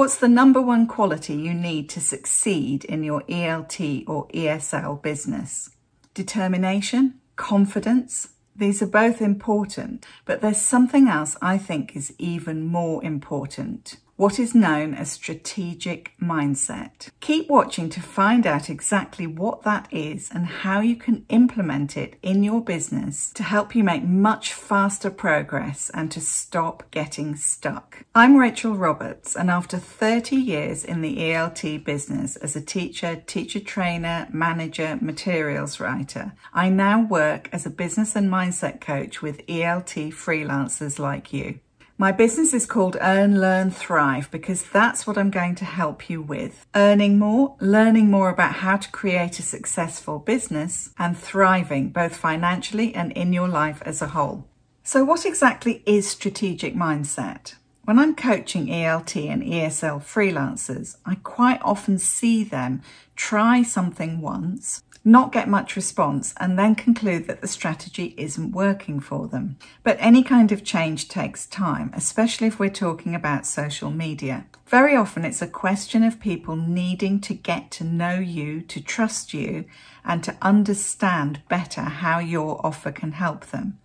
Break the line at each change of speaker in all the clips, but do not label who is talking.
What's the number one quality you need to succeed in your ELT or ESL business? Determination? Confidence? These are both important, but there's something else I think is even more important. What is known as strategic mindset. Keep watching to find out exactly what that is and how you can implement it in your business to help you make much faster progress and to stop getting stuck. I'm Rachel Roberts, and after 30 years in the ELT business as a teacher, teacher trainer, manager, materials writer, I now work as a business and mindset coach with ELT freelancers like you. My business is called Earn, Learn, Thrive because that's what I'm going to help you with. Earning more, learning more about how to create a successful business, and thriving both financially and in your life as a whole. So what exactly is strategic mindset? When I'm coaching ELT and ESL freelancers, I quite often see them try something once, not get much response, and then conclude that the strategy isn't working for them. But any kind of change takes time, especially if we're talking about social media. Very often it's a question of people needing to get to know you, to trust you, and to understand better how your offer can help them.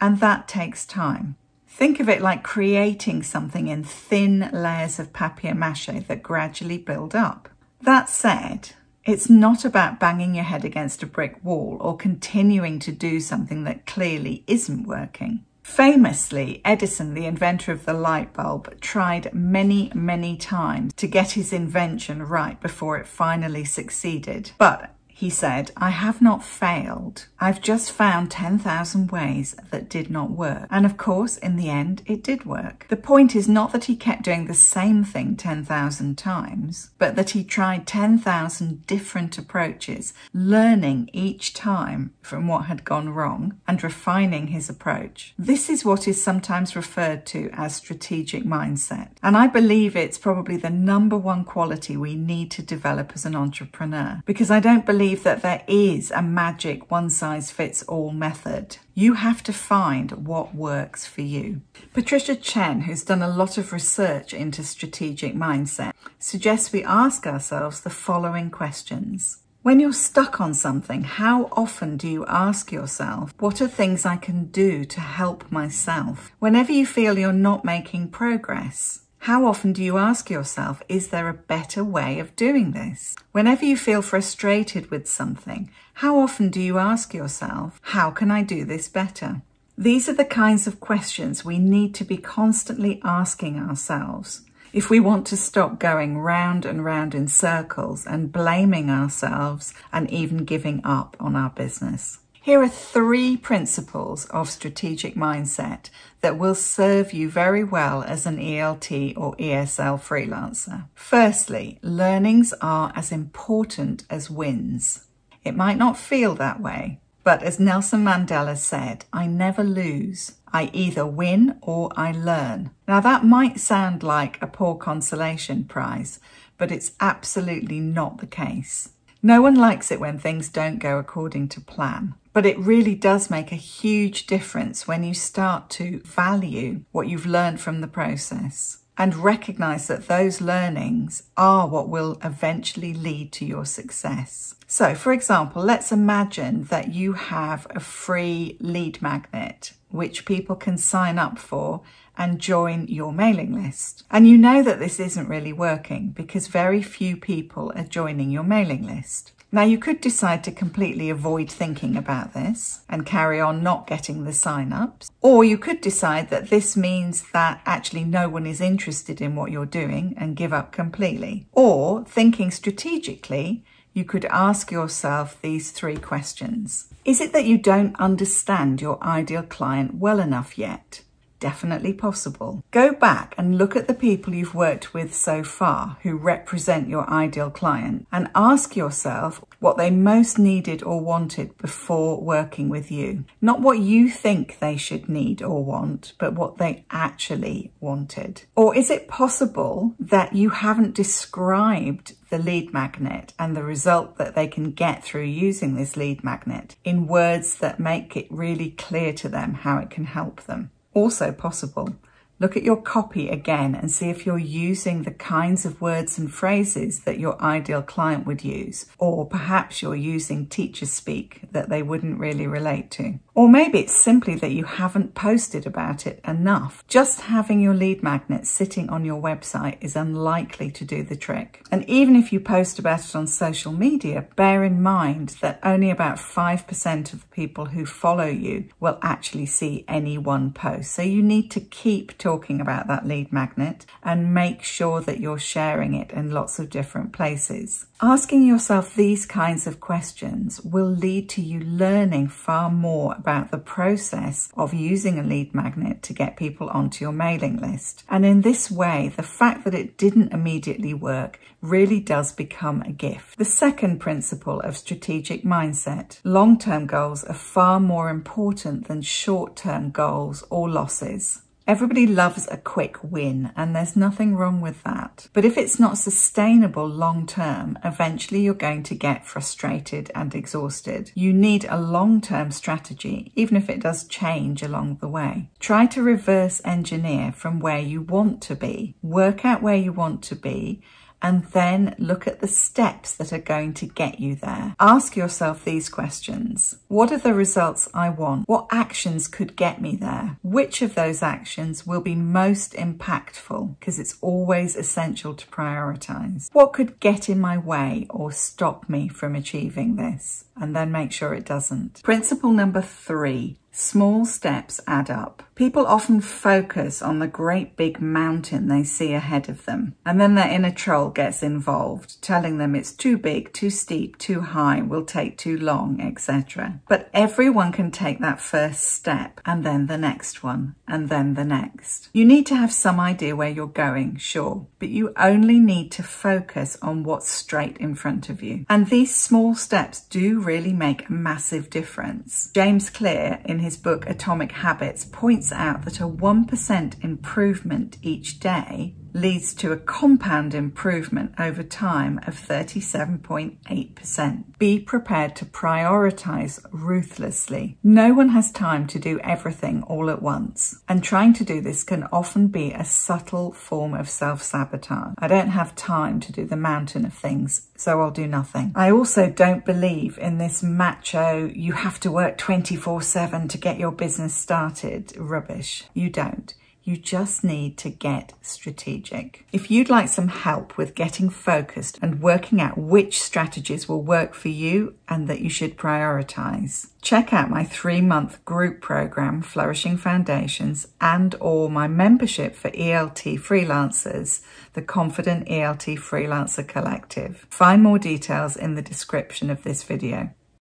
And that takes time. Think of it like creating something in thin layers of papier-mâché that gradually build up. That said, it's not about banging your head against a brick wall or continuing to do something that clearly isn't working. Famously, Edison, the inventor of the light bulb, tried many times to get his invention right before it finally succeeded. But he said, "I have not failed. I've just found 10,000 ways that did not work." And of course, in the end, it did work. The point is not that he kept doing the same thing 10,000 times, but that he tried 10,000 different approaches, learning each time from what had gone wrong and refining his approach. This is what is sometimes referred to as strategic mindset. And I believe it's probably the number one quality we need to develop as an entrepreneur, because I don't believe that there is a magic one-size-fits-all method. You have to find what works for you. Patricia Chen, who's done a lot of research into strategic mindset, suggests we ask ourselves the following questions. When you're stuck on something, how often do you ask yourself, what are things I can do to help myself? Whenever you feel you're not making progress, how often do you ask yourself, is there a better way of doing this? Whenever you feel frustrated with something, how often do you ask yourself, how can I do this better? These are the kinds of questions we need to be constantly asking ourselves if we want to stop going round and round in circles and blaming ourselves and even giving up on our business. Here are 3 principles of strategic mindset that will serve you very well as an ELT or ESL freelancer. Firstly, learnings are as important as wins. It might not feel that way, but as Nelson Mandela said, I never lose. I either win or I learn. Now that might sound like a poor consolation prize, but it's absolutely not the case. No one likes it when things don't go according to plan, but it really does make a huge difference when you start to value what you've learned from the process and recognize that those learnings are what will eventually lead to your success. So, for example, let's imagine that you have a free lead magnet which people can sign up for and join your mailing list. And you know that this isn't really working because very few people are joining your mailing list. Now, you could decide to completely avoid thinking about this and carry on not getting the sign-ups. Or you could decide that this means that actually no one is interested in what you're doing and give up completely. Or, thinking strategically, you could ask yourself these 3 questions. Is it that you don't understand your ideal client well enough yet? Definitely possible. Go back and look at the people you've worked with so far who represent your ideal client and ask yourself what they most needed or wanted before working with you. Not what you think they should need or want, but what they actually wanted. Or is it possible that you haven't described the lead magnet and the result that they can get through using this lead magnet in words that make it really clear to them how it can help them? Also possible. Look at your copy again and see if you're using the kinds of words and phrases that your ideal client would use, or perhaps you're using teacher speak that they wouldn't really relate to. Or maybe it's simply that you haven't posted about it enough. Just having your lead magnet sitting on your website is unlikely to do the trick. And even if you post about it on social media, bear in mind that only about 5% of the people who follow you will actually see any one post. So you need to keep talking about that lead magnet and make sure that you're sharing it in lots of different places. Asking yourself these kinds of questions will lead to you learning far more about the process of using a lead magnet to get people onto your mailing list. And in this way, the fact that it didn't immediately work really does become a gift. The second principle of strategic mindset: long-term goals are far more important than short-term goals or losses. Everybody loves a quick win, and there's nothing wrong with that. But if it's not sustainable long term, eventually you're going to get frustrated and exhausted. You need a long-term strategy, even if it does change along the way. Try to reverse engineer from where you want to be. Work out where you want to be, and then look at the steps that are going to get you there. Ask yourself these questions. What are the results I want? What actions could get me there? Which of those actions will be most impactful? Because it's always essential to prioritize. What could get in my way or stop me from achieving this? And then make sure it doesn't. Principle number 3. Small steps add up. People often focus on the great big mountain they see ahead of them, and then their inner troll gets involved, telling them it's too big, too steep, too high, will take too long, etc. But everyone can take that first step, and then the next one, and then the next. You need to have some idea where you're going, sure, but you only need to focus on what's straight in front of you. And these small steps do really make a massive difference. James Clear, in his book Atomic Habits, points out that a 1% improvement each day leads to a compound improvement over time of 37.8%. Be prepared to prioritize ruthlessly. No one has time to do everything all at once, and trying to do this can often be a subtle form of self-sabotage. I don't have time to do the mountain of things, so I'll do nothing. I also don't believe in this macho, you have to work 24/7 to get your business started rubbish. You don't. You just need to get strategic. If you'd like some help with getting focused and working out which strategies will work for you and that you should prioritize, check out my 3-month group program, Flourishing Foundations, and/or my membership for ELT Freelancers, the Confident ELT Freelancer Collective. Find more details in the description of this video.